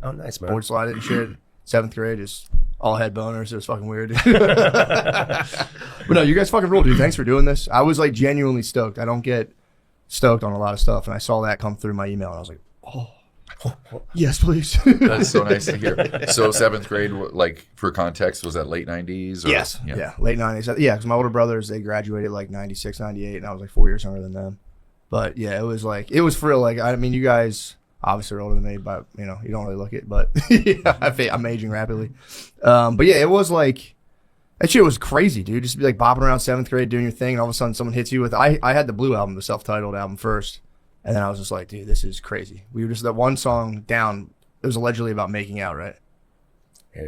Oh, nice, man. Board slide it and shit. 7th grade, just all head boners. It was fucking weird. But no, you guys fucking rule, dude. Thanks for doing this. I was like genuinely stoked. I don't get stoked on a lot of stuff, and I saw that come through my email, and I was like, oh. Yes, please. That's so nice to hear. So 7th grade, like for context, was that late 90s? Or? Yes. Yeah, late 90s. Yeah, because my older brothers, they graduated like 96, 98, and I was like 4 years younger than them. But yeah, it was for real. Like, I mean, you guys obviously are older than me, but you know, you don't really look it. But yeah, I'm aging rapidly. But yeah, it was like, that shit was crazy, dude. Just to be like bopping around 7th grade doing your thing, and all of a sudden someone hits you with, I had the Blue album, the self-titled album first. And then I was just like, dude, this is crazy. We were just that one song down. It was allegedly about making out, right?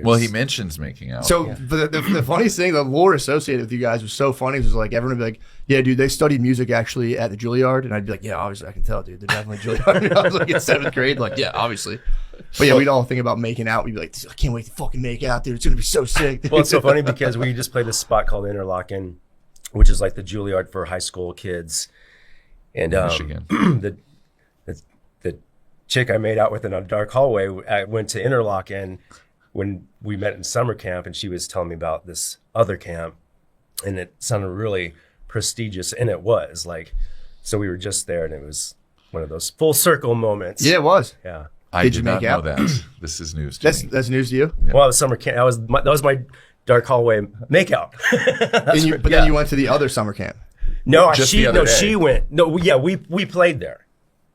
Well, he mentions making out. So the funniest thing, the lore associated with you guys was so funny. It was like everyone would be like, yeah, dude, they studied music actually at the Juilliard. And I'd be like, yeah, obviously I can tell, dude. They're definitely Juilliard. I was like in 7th grade, like, yeah, obviously. But yeah, we'd all think about making out. We'd be like, I can't wait to fucking make out, dude. It's going to be so sick. Well, it's so funny because we just played this spot called Interlochen, which is like the Juilliard for high school kids. And Michigan. the chick I made out with in a dark hallway, I went to Interlochen when we met in summer camp, and she was telling me about this other camp, and it sounded really prestigious, and it was like, so we were just there, and it was one of those full circle moments. Yeah, it was. Yeah. I did not know that. This is news to me. That's news to you? Yeah. Well, it was summer camp. That was my dark hallway makeout. Then you went to the other summer camp. No, Just she went. No, yeah, we played there.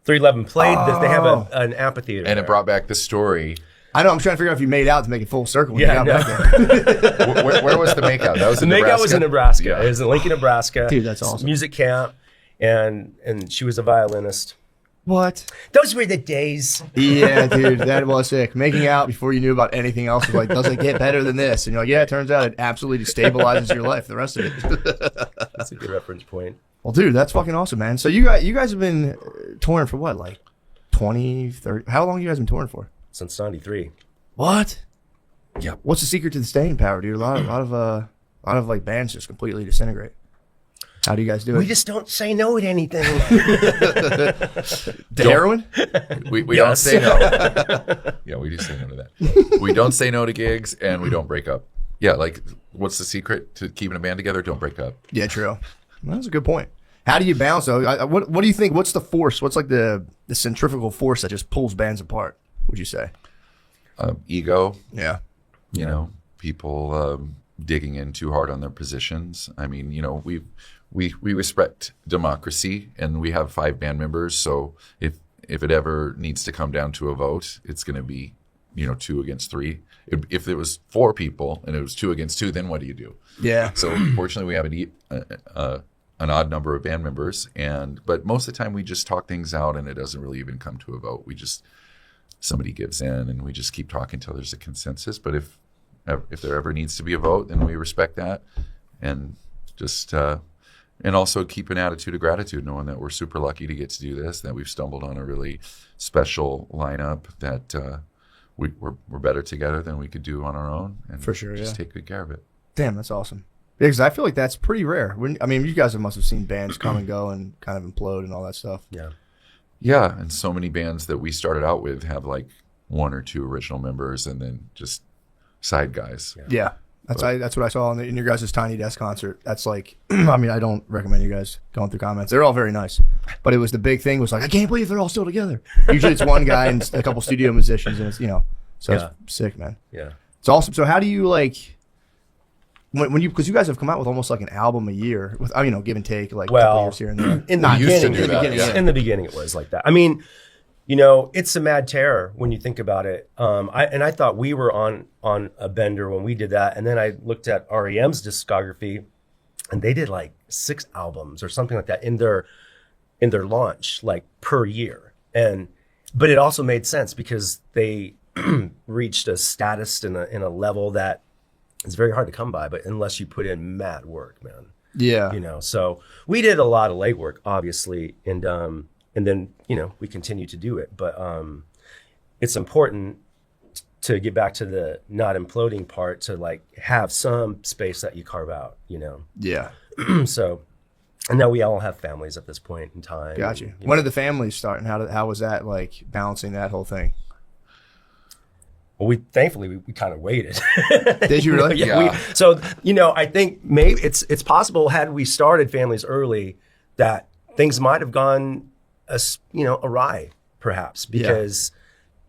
311 played. They have an amphitheater, and there. it brought back the story. I know. I'm trying to figure out if you made out to make it full circle. When Yeah, you got back there. Where was the makeout? That was The in makeout Nebraska? was in Nebraska. Yeah. It was in Lincoln, Nebraska. Dude, that's awesome. Music camp, and she was a violinist. What? Those were the days. Yeah, dude, that was sick. Making out before you knew about anything else was like, does it get better than this? And you're like, yeah, it turns out it absolutely destabilizes your life, the rest of it. That's a good reference point. Well, dude, that's fucking awesome, man. So you guys have been touring for what, like 20, 30? How long have you guys been touring for? Since '93. What? Yeah. What's the secret to the staying power, dude? A lot of like bands just completely disintegrate. How do you guys do it? We just don't say no to anything. To heroin? We don't say no. Yeah, we do say no to that. We don't say no to gigs, and we don't break up. Yeah, like, what's the secret to keeping a band together? Don't break up. Yeah, true. That's a good point. How do you balance though? What do you think? What's the force? What's like the centrifugal force that just pulls bands apart? Would you say? Ego. Yeah. You know, people digging in too hard on their positions. I mean, you know, we respect democracy, and we have 5 band members. So if it ever needs to come down to a vote, it's going to be, 2 against 3. If it was 4 people and it was 2 against 2, then what do you do? Yeah. So fortunately, we have an odd number of band members, but most of the time we just talk things out, and it doesn't really even come to a vote. Somebody gives in, and we just keep talking until there's a consensus. But if there ever needs to be a vote, then we respect that, and just and also keep an attitude of gratitude, knowing that we're super lucky to get to do this, that we've stumbled on a really special lineup, that we're better together than we could do on our own, and for sure, just take good care of it. Damn, that's awesome. Because I feel like that's pretty rare. You guys must have seen bands come and go and kind of implode and all that stuff. Yeah. Yeah, and so many bands that we started out with have like 1 or 2 original members, and then just side guys. Yeah. That's what I saw in your guys' Tiny Desk concert. That's like, I don't recommend you guys going through comments. They're all very nice. But it was the big thing was like, I can't believe they're all still together. Usually it's one guy and a couple studio musicians, and it's, so it's sick, man. Yeah. It's awesome. So how do you like, because you guys have come out with almost like an album a year with, give and take, like a couple years here and there. In the beginning it was like that. It's a mad terror when you think about it. I thought we were on a bender when we did that, and then I looked at REM's discography, and they did like 6 albums or something like that in their launch, like per year. But it also made sense because they reached a status in a level that is very hard to come by, but unless you put in mad work, man. Yeah. So we did a lot of legwork, obviously, and then, we continue to do it. But it's important to get back to the not imploding part, to like have some space that you carve out, Yeah. So, and now we all have families at this point in time. Got you. When did the families start, and how was that, like, balancing that whole thing? Well, thankfully we kind of waited. Did you really? Yeah. So I think maybe it's possible had we started families early that things might have gone awry, perhaps, because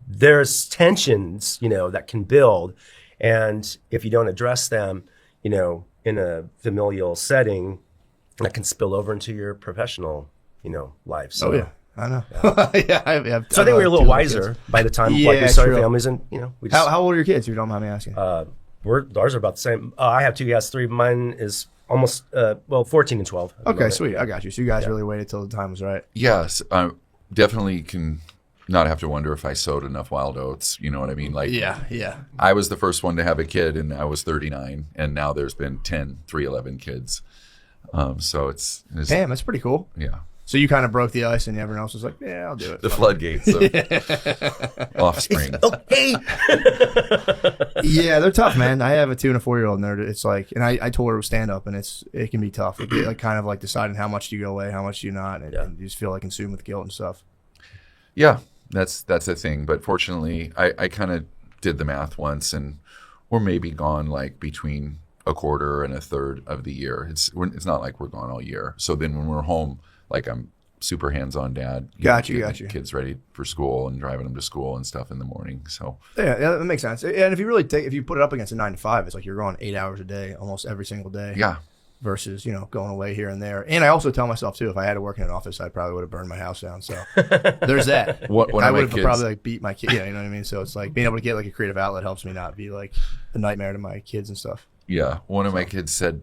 there's tensions that can build, and if you don't address them, in a familial setting, that can spill over into your professional life. So, Oh yeah, I know. Yeah. So I think we were a little wiser by the time we started families, and we just, How old are your kids? If you don't mind me asking. ours are about the same. I have 2, he has 3. Mine is almost 14 and 12. Okay, sweet. I got you. So you guys really waited till the time was right. Yes, I definitely can not have to wonder if I sowed enough wild oats. You know what I mean? Like, Yeah. I was the first one to have a kid, and I was 39, and now there's been 10 311 kids. So it's Damn, that's pretty cool. yeah. So you kind of broke the ice, and everyone else was like, "Yeah, I'll do it." The floodgates of offspring. Hey. Yeah, they're tough, man. I have a 2 and a 4-year-old, and it's like, and I told her it was stand up, and it can be tough. It like kind of like deciding how much do you go away, how much do you not, and you just feel like consumed with guilt and stuff. Yeah, that's a thing. But fortunately, I kind of did the math once, and we're maybe gone like between a quarter and a third of the year. It's not like we're gone all year. So then when we're home, like I'm super hands-on dad. Got you. Kids ready for school and driving them to school and stuff in the morning. So Yeah, that makes sense. And if you put it up against a 9 to 5, it's like you're going 8 hours a day, almost every single day. yeah, Versus, going away here and there. And I also tell myself too, if I had to work in an office, I probably would have burned my house down. So there's that. I would have probably like beat my kid. Yeah, you know what I mean? So it's like being able to get like a creative outlet helps me not be like a nightmare to my kids and stuff. yeah. One of my kids said,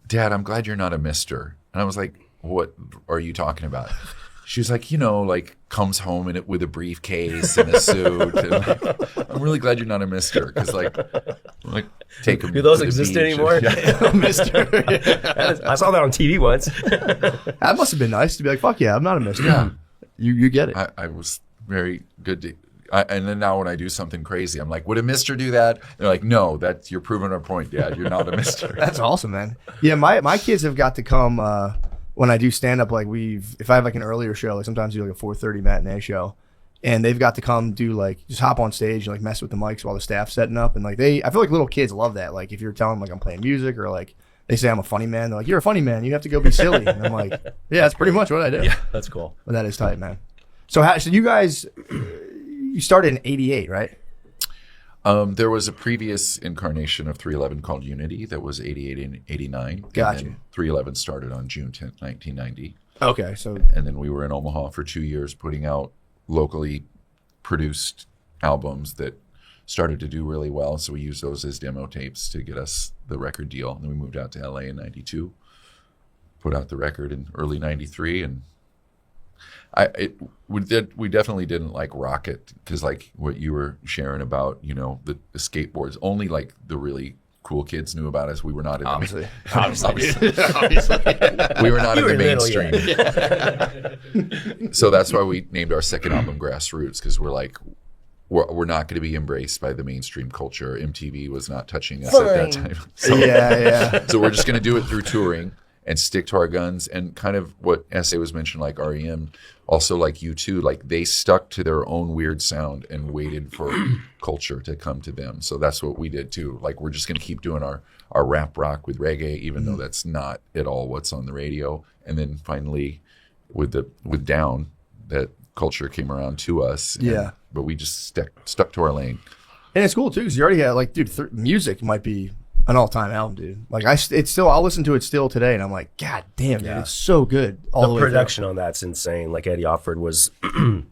"Dad, I'm glad you're not a mister." And I was like, "What are you talking about?" She was like, like comes home with a briefcase and a suit. And like, I'm really glad you're not a mister, because like take them. Do those to the exist beach anymore? Mister. I saw that on TV once. That must have been nice to be like, fuck yeah, I'm not a mister. Yeah. You get it. I was very good to. And then now when I do something crazy, I'm like, "Would a mister do that?" They're like, "No, you're proving our point, Dad. You're not a mister." That's awesome, man. Yeah, my kids have got to come when I do stand up. Like if I have like an earlier show, like sometimes I do like a 4:30 matinee show, and they've got to come do like just hop on stage and like mess with the mics while the staff's setting up, and like I feel like little kids love that. Like if you're telling them like I'm playing music, or like they say I'm a funny man, they're like, "You're a funny man. You have to go be silly." And I'm like, "Yeah, that's pretty much what I do." Yeah, that's cool. But that is tight, man. So you guys, you started in '88, right? There was a previous incarnation of 311 called Unity that was 88 and 89. Gotcha. And then 311 started on June 10th, 1990. Okay, so And then we were in Omaha for 2 years putting out locally produced albums that started to do really well. So we used those as demo tapes to get us the record deal. And then we moved out to LA in 92, put out the record in early 93. And we definitely didn't like rock it, because like what you were sharing about, the skateboards, only like the really cool kids knew about us. We were not in obviously. We were not in the Middle, mainstream. So that's why we named our second album Grassroots, because we're like, we're not going to be embraced by the mainstream culture. MTV was not touching us at that time. So, yeah. so we're just going to do it through touring and stick to our guns. And kind of what S.A. was mentioned, like REM, also like U2, like they stuck to their own weird sound and waited for culture to come to them. So that's what we did too. Like we're just going to keep doing our rap rock with reggae, even though that's not at all what's on the radio. And then finally with Down, that culture came around to us. But we just stuck to our lane. And it's cool too, because you already had like, dude, music might be an all-time album, dude. Like I'll listen to it still today, and I'm like, God damn, dude, it's so good. All the way production through. on that's insane. Like Eddie Offord was the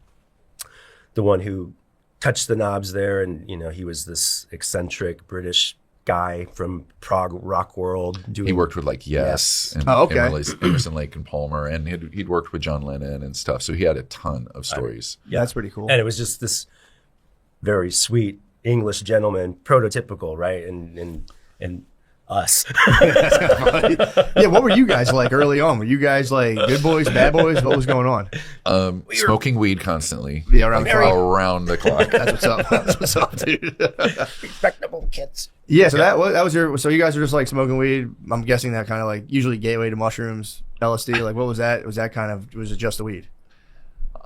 one who touched the knobs there, and he was this eccentric British guy from prog rock world. He worked with like Yes. And Emerson, Lake and Palmer, and he'd worked with John Lennon and stuff. So he had a ton of stories. Yeah, that's pretty cool. And it was just this very sweet English gentleman, prototypical, right? And us. Yeah, what were you guys like early on? Were you guys like good boys, bad boys? What was going on? Smoking weed constantly. Yeah, around the clock. That's what's up. That's what's up, dude. Respectable kids. Yeah, so that was your. So you guys were just like smoking weed. I'm guessing that kind of like usually gateway to mushrooms, LSD. Like, what was that? Was it just the weed?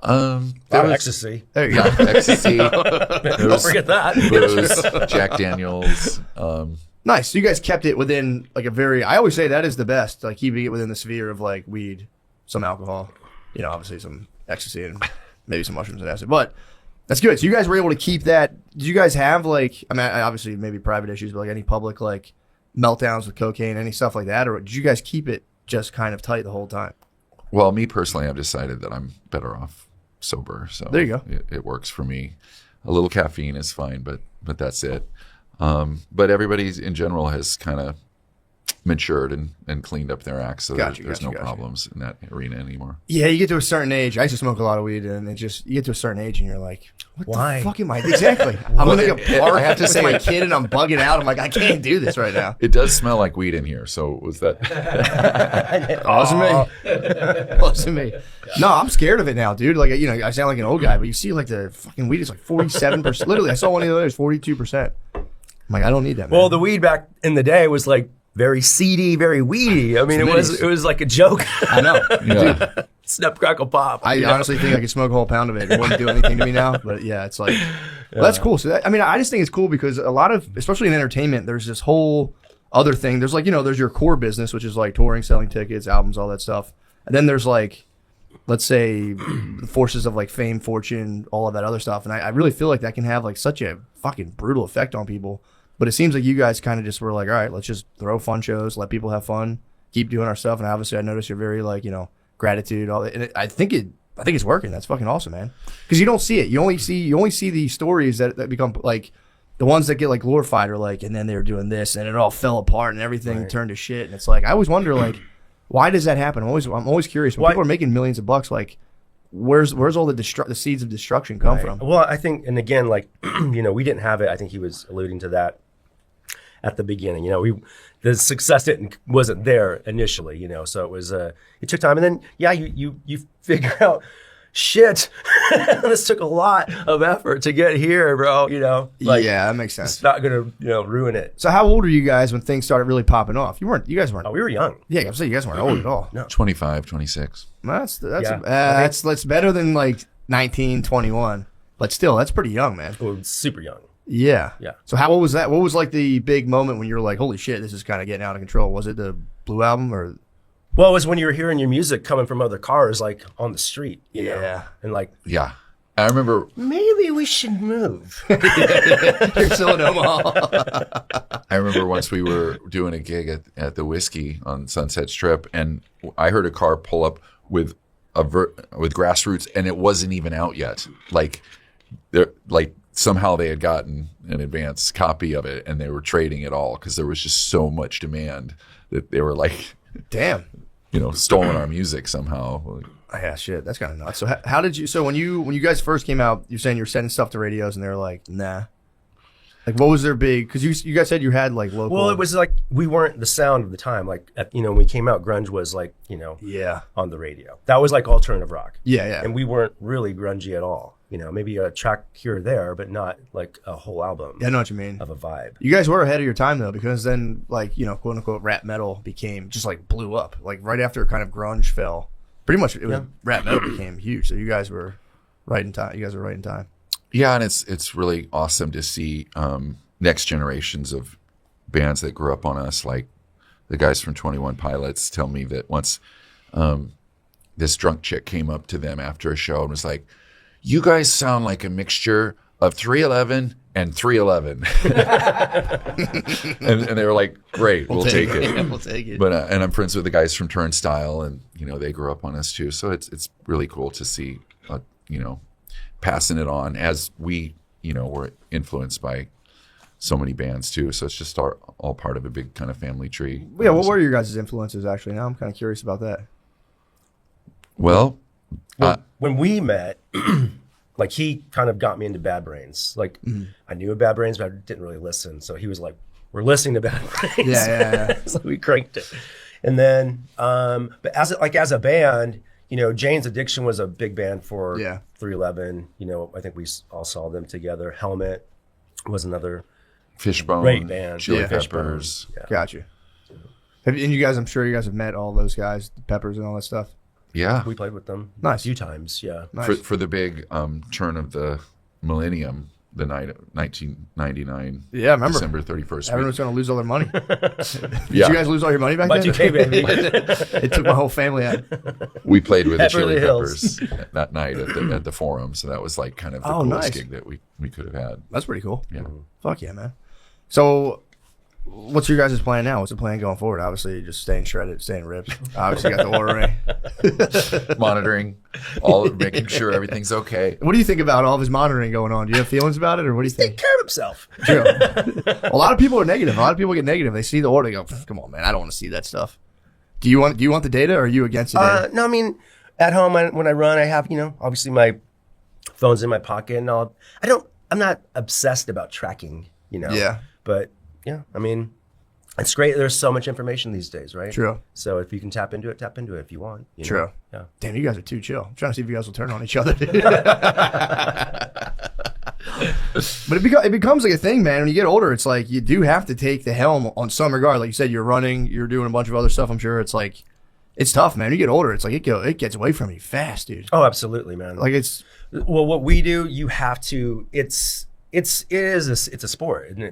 Ecstasy. There you go. Ecstasy. Don't forget that. Booze, Jack Daniels. Nice. So you guys kept it within like a very. I always say that is the best. Like keeping it within the sphere of like weed, some alcohol, obviously some ecstasy and maybe some mushrooms and acid. But that's good. So you guys were able to keep that. Did you guys have like? I mean, obviously maybe private issues, but like any public like meltdowns with cocaine, any stuff like that, or did you guys keep it just kind of tight the whole time? Well, me personally, I've decided that I'm better off sober. So there you go. It works for me. A little caffeine is fine, but that's it. But everybody in general has kind of matured and cleaned up their acts, so there's no problems in that arena anymore. Yeah, you get to a certain age. I used to smoke a lot of weed, and you get to a certain age, and you're like, "What Why? the fuck am I?" Exactly. I'm gonna go park. I have to say, my kid, and I'm bugging out. I'm like, I can't do this right now. It does smell like weed in here, so was that? Wasn't me. Wasn't me. No, I'm scared of it now, dude. Like, I sound like an old guy, but you see, like the fucking weed is like 47%. Literally, I saw one of the others, 42%. I'm like, I don't need that, man. Well, the weed back in the day was like very seedy, very weedy. I mean, it was like a joke. I know. Yeah. Dude, Snap, crackle, pop. I honestly think I could smoke a whole pound of it. It wouldn't do anything to me now. But yeah, it's like, well, that's cool. So I just think it's cool because a lot of, especially in entertainment, there's this whole other thing. There's like, there's your core business, which is like touring, selling tickets, albums, all that stuff. And then there's like, let's say the forces of like fame, fortune, all of that other stuff. And I really feel like that can have like such a fucking brutal effect on people. But it seems like you guys kind of just were like, all right, let's just throw fun shows, let people have fun, keep doing our stuff. And obviously, I noticed you're very like, gratitude, all that. And I think it's working. That's fucking awesome, man. Because you don't see it. You only see the stories that become like the ones that get like glorified are like, and then they were doing this, and it all fell apart, and everything turned to shit. And it's like I always wonder like, why does that happen? I'm always curious when people are making millions of bucks, like. Where's all the seeds of destruction come from? Well, I think, and again, like, we didn't have it. I think he was alluding to that at the beginning. The success wasn't there initially, so it was, it took time. And then, you figure out, shit, this took a lot of effort to get here, bro, Like, yeah, that makes sense. It's not going to, ruin it. So how old are you guys when things started really popping off? You guys weren't. Oh, we were young. Yeah, I'm saying you guys weren't old at all. No. 25, 26. That's better than like 19, 21. But still, that's pretty young, man. Well, super young. Yeah. Yeah. So how old was that? What was like the big moment when you were like, holy shit, this is kind of getting out of control? Was it the Blue album or? Well, it was when you were hearing your music coming from other cars, like on the street, Yeah. And like, Yeah. I remember. maybe we should move. You're still in Omaha. I remember once we were doing a gig at the Whiskey on Sunset Strip, and I heard a car pull up with with Grassroots, and it wasn't even out yet. Like somehow they had gotten an advance copy of it, and they were trading it all because there was just so much demand that they were like, Damn. Stolen our music somehow. Yeah, shit, that's kind of nuts. So how did you? So when you guys first came out, you're saying you're sending stuff to radios, and they're like, nah. Like, what was their big? Because you guys said you had like local. Well, it was like we weren't the sound of the time. Like, when we came out, grunge was like, yeah, on the radio. That was like alternative rock. Yeah. And we weren't really grungy at all. Maybe a track here or there, but not like a whole album. Yeah, I know what you mean. Of a vibe. You guys were ahead of your time though, because then like quote unquote rap metal became just like blew up. Like right after kind of grunge fell, pretty much rap metal became huge. So you guys were right in time. Yeah, and it's really awesome to see next generations of bands that grew up on us, like the guys from 21 Pilots tell me that once this drunk chick came up to them after a show and was like, you guys sound like a mixture of 311 and 311. and they were like, great, we'll take it. We'll take it. But and I'm friends with the guys from Turnstile, and they grew up on us too. So it's really cool to see, passing it on as we, were influenced by so many bands too. So it's just all part of a big kind of family tree. Yeah, what were your guys' influences actually? Now I'm kind of curious about that. Well, when we met, like he kind of got me into Bad Brains. Like I knew of Bad Brains, but I didn't really listen. So he was like, we're listening to Bad Brains. Yeah. So we cranked it. And then, but as a band, Jane's Addiction was a big band for 311. I think we all saw them together. Helmet was another Fishbone, great band. Chili Fishbone. Peppers. Yeah. Gotcha. I'm sure you guys have met all those guys, the Peppers and all that stuff. Yeah. We played with them a Nice. few times. Yeah. Nice. For the big turn of the millennium, the night of 1999. Yeah, I remember. December 31st. Everyone's going to lose all their money. Did Yeah. you guys lose all your money back then? Y2K, baby. It took my whole family out. We played with the Beverly Chili Hills. Peppers that night at the Forum, so that was like kind of the Oh, coolest nice. gig that we could have had. That's pretty cool. Yeah. Fuck yeah, man. So, what's your guys' plan now? What's the plan going forward? Obviously, just staying shredded, staying ripped. Obviously, you got the order ring. Monitoring, making sure everything's okay. What do you think about all of his monitoring going on? Do you have feelings about it, or what do you Take think? care of himself. True. A lot of people are negative. A lot of people get negative. They see the order, they go, "Come on, man, I don't want to see that stuff." Do you want the data, or are you against the data? No, I mean, at home when I run, I have obviously my phone's in my pocket and all. I'm not obsessed about tracking. Yeah. But yeah, I mean, it's great. There's so much information these days, right? True. So if you can tap into it if you want. True. Yeah. Damn, you guys are too chill. I'm trying to see if you guys will turn on each other. But it becomes like a thing, man. When you get older, it's like you do have to take the helm on some regard. Like you said, you're running, you're doing a bunch of other stuff. I'm sure it's like it's tough, man. When you get older, it's like it gets away from you fast, dude. Oh, absolutely, man. Like it's Well, what we do, you have to. It's a sport, and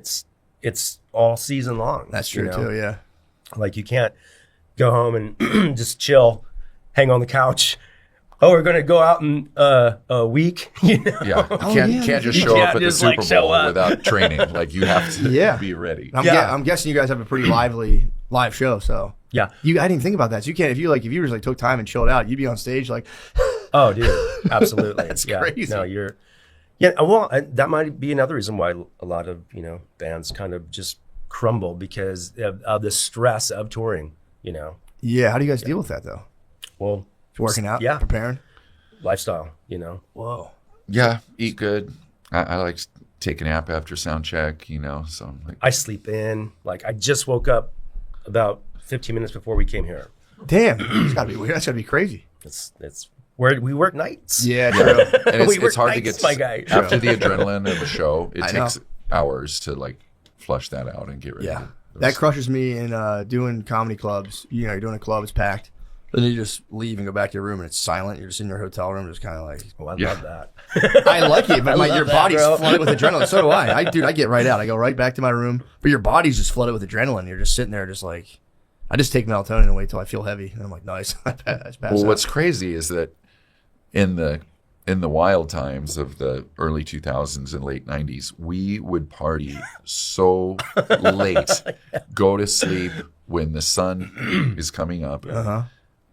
it's all season long. that's true too. Yeah. Like you can't go home and just chill, hang on the couch. Oh, we're gonna go out in a week. Yeah, you can't just show up at the just, Super like, show Bowl up. without training. Like you have to Yeah. be ready. I'm guessing you guys have a pretty live show. So Yeah. I didn't even think about that. So you can't if you just like took time and chilled out, you'd be on stage like. Oh, dude, absolutely. That's yeah. crazy. No, well, that might be another reason why a lot of bands kind of just crumble because of the stress of touring. Yeah. How do you guys deal with that though? Well, Working out, Yeah. preparing. lifestyle. Whoa. Yeah, eat good. I like take a nap after sound check. So I'm like, I sleep in. Like I just woke up about 15 minutes before we came here. Damn, it's gotta be weird. That's gotta be crazy. It's where we work nights. Yeah, true. and We work it's hard to nights, get my guy. after the adrenaline of a show. It I know. takes hours to like flush that out and get ready. Yeah, that crushes me in doing comedy clubs. You're doing a club, it's packed. Then you just leave and go back to your room and it's silent. You're just in your hotel room, just kind of like. Oh, I Yeah. love that. I like it, but love your that, body's bro. flooded with adrenaline. So do I. I get right out. I go right back to my room, but your body's just flooded with adrenaline. You're just sitting there, just like. I just take melatonin and wait till I feel heavy, and I'm like, nice. I pass Well, out. what's crazy is that in the wild times of the early 2000s and late 90s, we would party so late, go to sleep when the sun is coming up,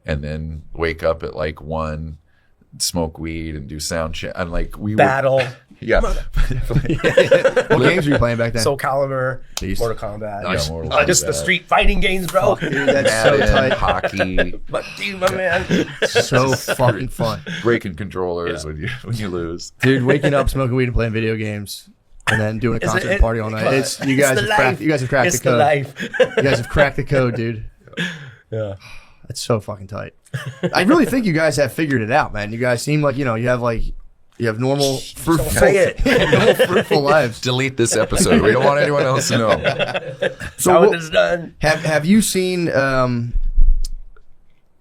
and then wake up at like 1, smoke weed and do sound check. And like we Battle, would, yeah, What games were you playing back then? Soul Calibur, Jeez. Mortal Kombat. Yeah, Mortal Just the Kombat. street fighting games, bro. Dude, that's so Madden, tight. hockey, But dude, my man. So fucking fun. breaking controllers when you lose. Dude, waking up, smoking weed, and playing video games, and then doing a concert and party all night. It's you guys the have cracked. life. You guys have cracked It's the code. life. You guys have cracked the code, dude. Yeah. That's so fucking tight. I really think you guys have figured it out, man. You guys seem like you have normal fruitful, say it. normal fruitful lives. Delete this episode. We don't want anyone else to know. So How what- it is done. have you seen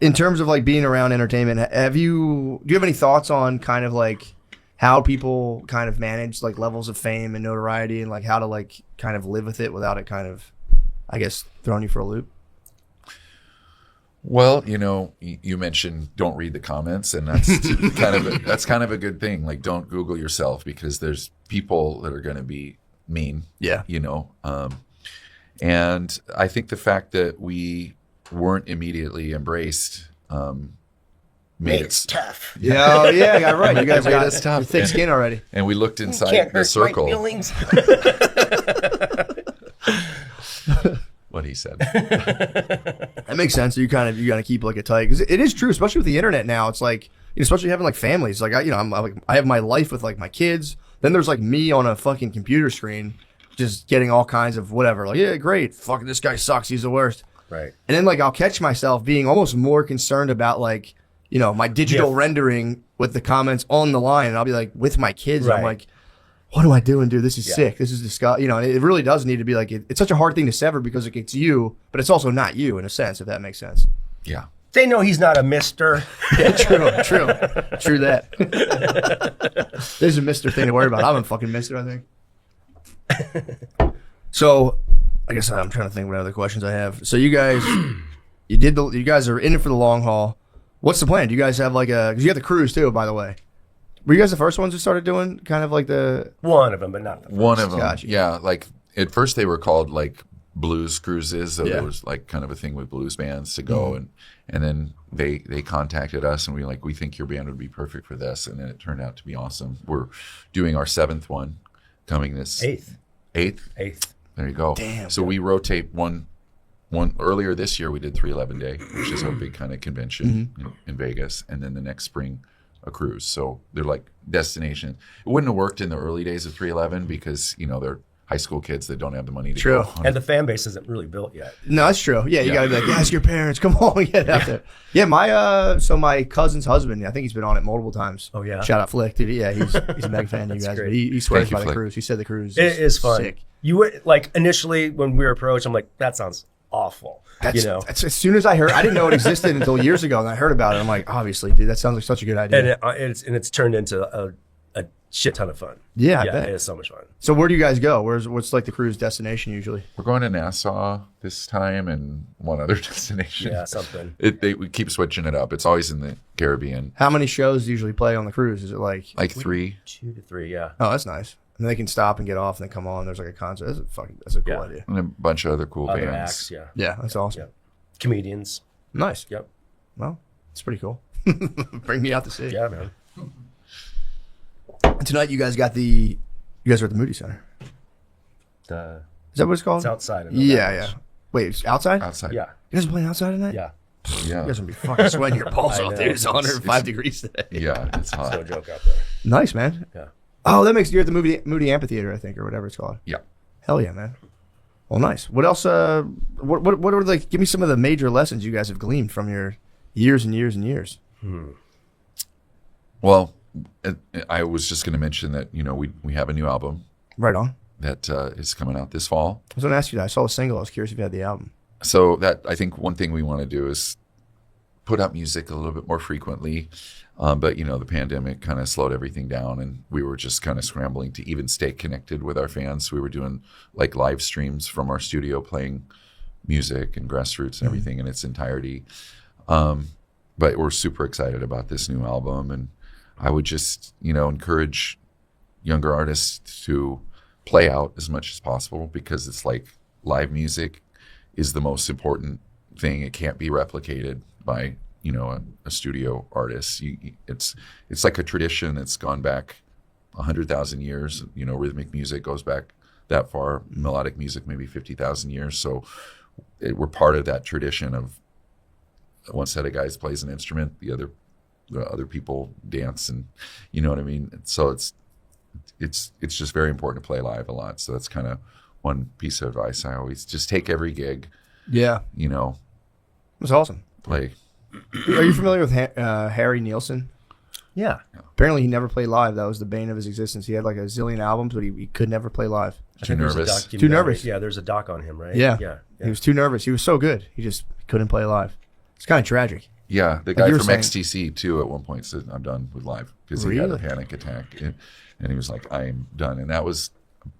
in terms of like being around entertainment? Do you have any thoughts on kind of like how people kind of manage like levels of fame and notoriety and like how to like kind of live with it without it kind of, I guess, throwing you for a loop? Well, you mentioned don't read the comments, and that's kind of a good thing. Like, don't Google yourself because there's people that are going to be mean. Yeah. And I think the fact that we weren't immediately embraced made It's it, tough. Yeah, oh, yeah, got right. You guys Made got us tough. thick skin already. and we looked inside Can't the hurt circle. my feelings. What he said. That makes sense. So you gotta keep like it tight because it is true, especially with the internet now. It's like, especially having like families. Like I have my life with like my kids. Then there's like me on a fucking computer screen, just getting all kinds of whatever. Like, yeah, great. Fucking this guy sucks. He's the worst. Right. And then like I'll catch myself being almost more concerned about like my digital Yeah. rendering with the comments on the line, and I'll be like with my kids. And I'm Right. like, what am I doing, dude? This is Yeah. sick. This is disgusting. And it really does need to be like, it's such a hard thing to sever because it's you, but it's also not you in a sense, if that makes sense. Yeah. They know he's not a mister. Yeah, true that. There's a mister thing to worry about. I'm a fucking mister, I think. So, I guess I'm trying to think what other questions I have. So you guys, you guys are in it for the long haul. What's the plan? Do you guys have like because you got the cruise too, by the way. Were you guys the first ones who started doing kind of like one of them, but not the first. One of them, Gotcha. yeah. Like at first they were called like blues cruises, so Yeah. there was like kind of a thing with blues bands to go, and then they contacted us and we think your band would be perfect for this, and then it turned out to be awesome. We're doing our 7th one, coming this Eighth. There you go. Damn. So we rotate one earlier this year. We did 311 Day, which is our big kind of convention in Vegas, and then the next spring a cruise. So they're like destination. It wouldn't have worked in the early days of 311 because they're high school kids that don't have the money to True. go. And the fan base isn't really built yet. No, that's true. Yeah, you gotta be like, ask your parents. Come on, get out there. Yeah, my cousin's husband. I think he's been on it multiple times. Oh yeah. Shout out Flick, dude. Yeah, he's a mega fan of you guys. great. But he swears Thank you, by the Flick. cruise. He said the cruise It is fun. sick. You would like initially when we were approached, I'm like, that sounds awful. That's as soon as I heard, I didn't know it existed until years ago, and I heard about it. I'm like, obviously, dude, that sounds like such a good idea. And it's turned into a shit ton of fun. Yeah, I bet. It is so much fun. So where do you guys go? What's like the cruise destination usually? We're going to Nassau this time and one other destination. Yeah, something. We keep switching it up. It's always in the Caribbean. How many shows do you usually play on the cruise? Is it like 3. 2 to 3, yeah. Oh, that's nice. And they can stop and get off and then come on. There's like a concert. That's a cool Yeah. idea. And a bunch of other cool Other bands. acts, yeah. Yeah, that's awesome. Yeah. Comedians. Nice. Yep. Well, it's pretty cool. Bring me out to see. Yeah, man. And tonight you guys are at the Moody Center. Is that what it's called? It's outside. Yeah. Wait, it's outside? Outside. Yeah. You guys are playing outside tonight? Yeah. Yeah. You guys are gonna be fucking sweating your balls I off, know. dude. It's 105 degrees today. Yeah, it's hot. No joke out there. Nice, man. Yeah. Oh, that makes you're at the Moody Amphitheater, I think, or whatever it's called. Yeah. Hell yeah, man. Well, nice. What else? What are like? Give me some of the major lessons you guys have gleaned from your years and years and years. Well, I was just going to mention that, we have a new album Right on. that is coming out this fall. I was going to ask you that. I saw the single. I was curious if you had the album. So that I think one thing we want to do is put out music a little bit more frequently. But, the pandemic kind of slowed everything down, and we were just kind of scrambling to even stay connected with our fans. We were doing like live streams from our studio playing music and Grassroots and everything in its entirety. But we're super excited about this new album, and I would just, encourage younger artists to play out as much as possible, because it's like live music is the most important thing. It can't be replicated by a studio artist. It's like a tradition that's gone back 100,000 years. Rhythmic music goes back that far. Melodic music maybe 50,000 years. So we're part of that tradition of one set of guys plays an instrument, the other people dance, and you know what I mean. So it's just very important to play live a lot. So that's kind of one piece of advice I always just take every gig. Yeah. That's awesome. Play. Are you familiar with Harry Nilsson? Yeah. Apparently, he never played live. That was the bane of his existence. He had like a zillion albums, but he could never play live. Too nervous. Too nervous. Yeah, there's a doc on him, right? Yeah. Yeah. He was too nervous. He was so good. He just couldn't play live. It's kind of tragic. Yeah, the guy you were from saying. XTC too at one point said, "I'm done with live," because he had a Really? panic attack, and he was like, "I'm done." And that was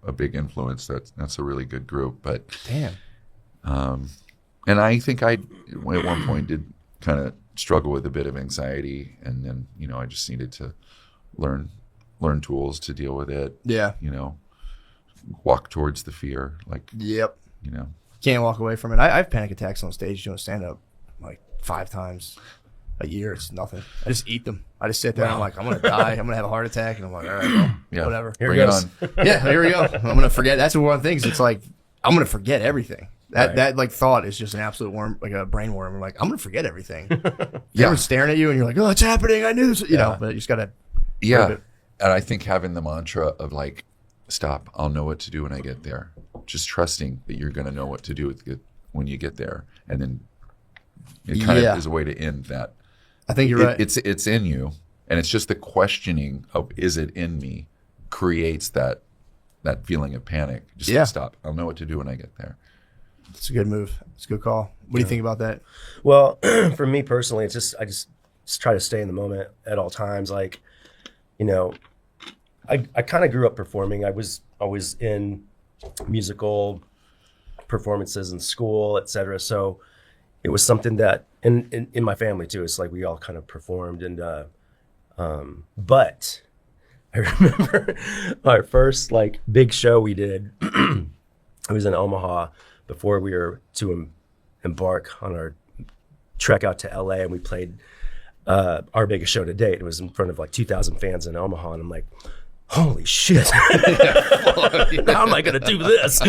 a big influence. That's a really good group. But Damn. and I think I at one point did kind of struggle with a bit of anxiety, and then I just needed to learn tools to deal with it. Yeah. Walk towards the fear, like Yep. you Can't walk away from it. I have panic attacks on stage doing stand up like 5 times a year. It's nothing. I just eat them. I just sit there and I'm like, I'm going to die. I'm going to have a heart attack. And I'm like, all right, well, Yeah. whatever. Bring it goes. on. Yeah, here we go. I'm going to forget. That's one of the things. It's like, I'm going to forget everything. That like thought is just an absolute worm, like a brain worm. I'm like, I'm going to forget everything. Everyone's staring at you and you're like, oh, it's happening. I knew this, but you just got to. Yeah, and I think having the mantra of like, stop, I'll know what to do when I get there. Just trusting that you're going to know what to do when you get there, and then it kind of is a way to end that. I think you're right. It's in you, and it's just the questioning of is it in me creates that feeling of panic. Just stop. I'll know what to do when I get there. It's a good move. It's a good call. What do you think about that? Well, for me personally, it's just I just try to stay in the moment at all times. Like, you know, I kind of grew up performing. I was always in musical performances in school, etc. So it was something that in my family too. It's like we all kind of performed, and but I remember our first like big show we did. It was in Omaha before we were to embark on our trek out to LA, and we played our biggest show to date. It was in front of like 2,000 fans in Omaha, and I'm like, holy shit. How am I going to do this?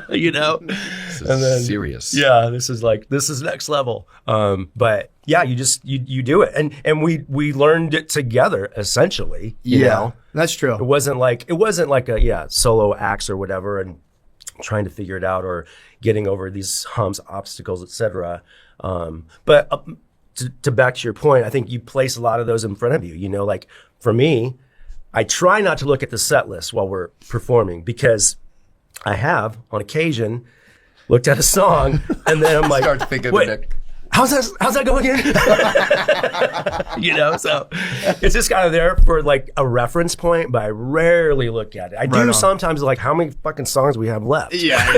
You know? This is serious. Yeah, this is next level. But yeah, you do it. And we learned it together essentially, you know? That's true. It wasn't like a solo acts or whatever and trying to figure it out or getting over these humps, obstacles, etc. But to back to your point, I think you place a lot of those in front of you, you know, like for me, I try not to look at the set list while we're performing because I have, on occasion, looked at a song and then I'm like, start to think of wait, the next. how's that go again? You know, so it's just kind of there for like a reference point, but I rarely look at it. I do sometimes like how many fucking songs we have left. Yeah.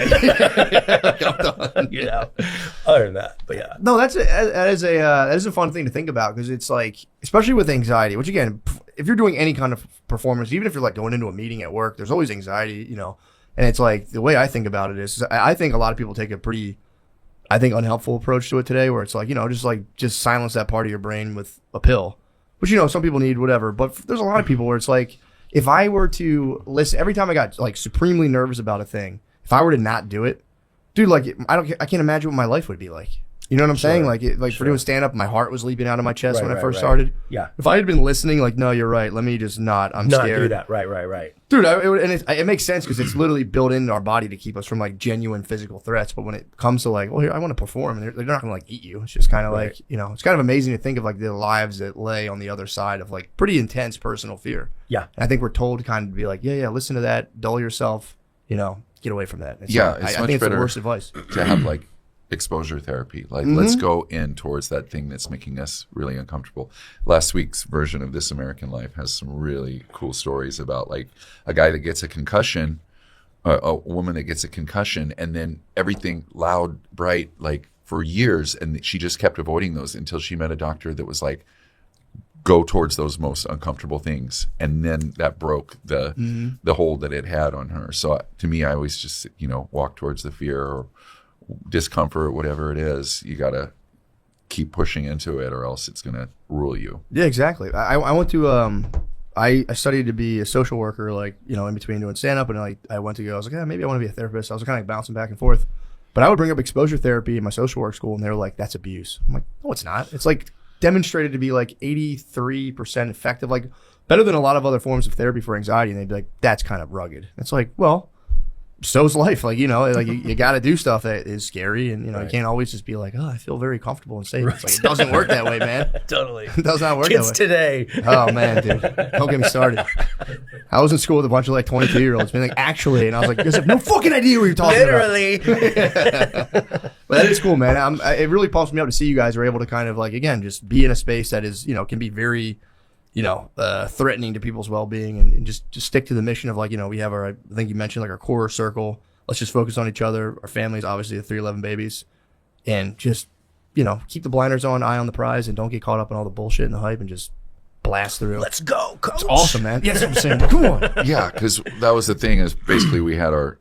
You know, other than that, but yeah. No, that is a fun thing to think about because it's like, especially with anxiety, which again, if you're doing any kind of performance, even if you're like going into a meeting at work, there's always anxiety, you know. And it's like the way I think about it is I think a lot of people take a pretty, I think, unhelpful approach to it today, where it's like, you know, just silence that part of your brain with a pill, which, you know, some people need, whatever. But there's a lot of people where it's like, if I were to listen every time I got like supremely nervous about a thing, if I were to not do it, dude, like I can't imagine what my life would be like. You know what I'm saying? Like for doing stand up, my heart was leaping out of my chest when I first started. Yeah. If I had been listening, like, no, you're right. Let me just not. I'm scared. Do that. Right. Dude, it makes sense because it's literally built into our body to keep us from like genuine physical threats. But when it comes to like, well, here, I want to perform, and they're not going to like eat you. It's just kind of like, you know, it's kind of amazing to think of like the lives that lay on the other side of like pretty intense personal fear. Yeah. And I think we're told to kind of be like, yeah, listen to that, dull yourself, you know, get away from that. It's much I think it's better the worst advice to have like exposure therapy. Like, let's go in towards that thing that's making us really uncomfortable. Last week's version of This American Life has some really cool stories about like a guy that gets a concussion, a woman that gets a concussion, and then everything loud, bright, like for years, and she just kept avoiding those until she met a doctor that was like, go towards those most uncomfortable things, and then that broke the hold that it had on her. So to me, I always just, you know, walk towards the fear or discomfort, whatever it is. You got to keep pushing into it, or else it's going to rule you. Yeah, exactly. I went to I studied to be a social worker, like, you know, in between doing stand up, and like I went to go. I was like, yeah, maybe I want to be a therapist. I was kind of bouncing back and forth, but I would bring up exposure therapy in my social work school, and they were like, that's abuse. I'm like, no, it's not. It's like demonstrated to be like 83% effective, like better than a lot of other forms of therapy for anxiety. And they'd be like, that's kind of rugged. It's like, well, so's life. Like, you know, like you got to do stuff that is scary, and you know, you can't always just be like, oh, I feel very comfortable and safe. It's like, it doesn't work that way, man. Totally. It does not work Kids that way. today. Oh man, dude, don't get me started. I was in school with a bunch of like 22-year-olds being like, actually, and I was like, you guys have no fucking idea what you're talking Literally. about. But that is cool, man. It really pumps me up to see you guys are able to kind of like, again, just be in a space that is, you know, can be very, you know, threatening to people's well-being, and just stick to the mission of like, you know, we have our, I think you mentioned like our core circle. Let's just focus on each other, our families, obviously the 311 babies, and just, you know, keep the blinders on, eye on the prize, and don't get caught up in all the bullshit and the hype, and just blast through. Let's go, coach. It's awesome, man. Yeah, that's what I'm saying. Come on. Yeah, because that was the thing, is basically we had our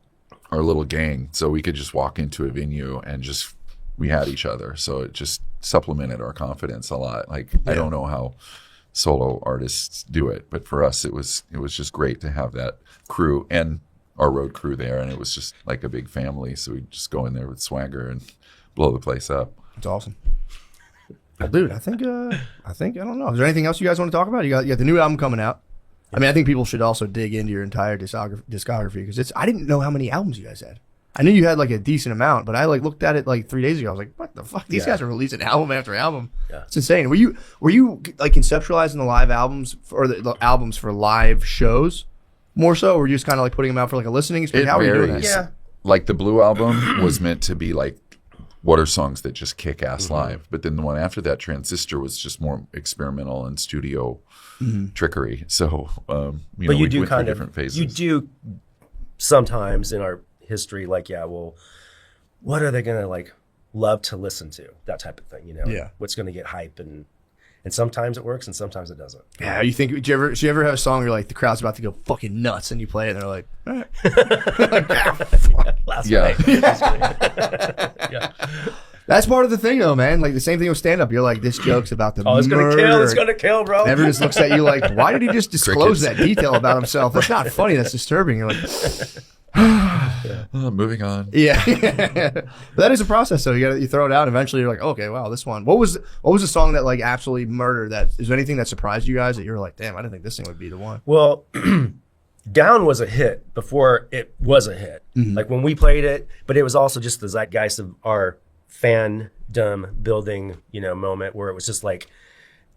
little gang, so we could just walk into a venue and just, we had each other. So it just supplemented our confidence a lot. Like, I don't know how solo artists do it, but for us, it was just great to have that crew and our road crew there, and it was just like a big family. So we just go in there with swagger and blow the place up. It's awesome. Well, dude, I think I don't know. Is there anything else you guys want to talk about? You got the new album coming out. I mean, I think people should also dig into your entire discography, because I didn't know how many albums you guys had. I knew you had like a decent amount, but I like looked at it like 3 days ago. I was like, what the fuck? These guys are releasing album after album. Yeah. It's insane. Were you like conceptualizing the live albums or the albums for live shows more so, or were you just kind of like putting them out for like a listening experience? How were you doing that? Yeah. like the Blue album was meant to be like, what are songs that just kick ass live? But then the one after that, Transistor, was just more experimental and studio trickery. So, you know, you do went kind through of different phases. You do sometimes in our history, like, yeah, well, what are they gonna like love to listen to? That type of thing, you know? Yeah. What's gonna get hype, and sometimes it works and sometimes it doesn't. Yeah, you think? Do you ever have a song where like the crowd's about to go fucking nuts and you play it and they're like, all right. Last Yeah. night. Yeah. That's part of the thing though, man. Like the same thing with stand up. You're like, this joke's about to Oh, it's gonna murder. kill. It's gonna kill, bro. Everyone just looks at you like, why did he just disclose Crickets. that detail about himself? That's not funny. That's disturbing. You're like, Moving on. yeah. But that is a process though. You throw it out. Eventually, you're like, okay, wow, this one. What was the song that like absolutely murdered? That is there anything that surprised you guys that you were like, damn, I didn't think this thing would be the one. Well, Down was a hit before it was a hit. Like when we played it, but it was also just the zeitgeist of our fandom building, you know, moment where it was just like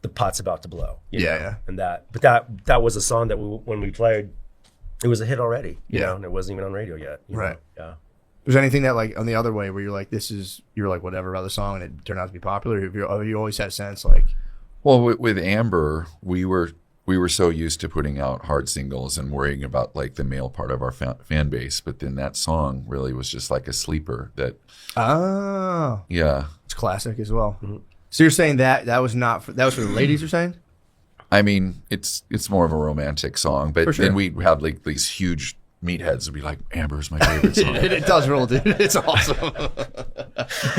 the pot's about to blow. You know? Yeah. And that was a song that when we played, it was a hit already. You know, and it wasn't even on radio yet. You Right. know? Yeah. Was anything that like on the other way where you're like, you're like whatever about the song and it turned out to be popular? Have you always had a sense like, Well, with Amber, we were so used to putting out hard singles and worrying about like the male part of our fan base, but then that song really was just like a sleeper. That yeah, it's classic as well. So you're saying that was for the ladies? You're saying? I mean, it's more of a romantic song, but For sure. then we have like these huge meatheads would be like, Amber's my favorite song. It does roll, dude. It's awesome.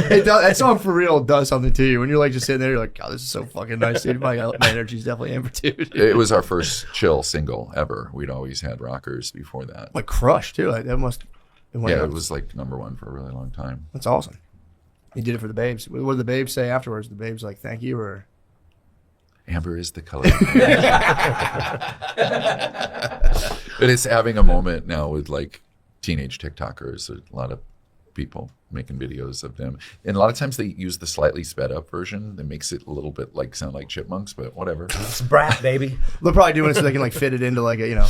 It does, that song for real does something to you when you're like just sitting there. You're like, God, this is so fucking nice, dude. My energy's definitely Amber, dude. It was our first chill single ever. We'd always had rockers before that. Like Crush too. Like, that must. It was like #1 for a really long time. That's awesome. You did it for the babes. What did the babes say afterwards? The babes like, thank you, or Amber is the color. But it's having a moment now with like teenage TikTokers. There's a lot of people making videos of them, and a lot of times they use the slightly sped up version that makes it a little bit like sound like chipmunks, but whatever. It's brat, baby. they're probably doing it so they can like fit it into like a, you know.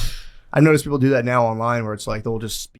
I notice people do that now online where it's like they'll just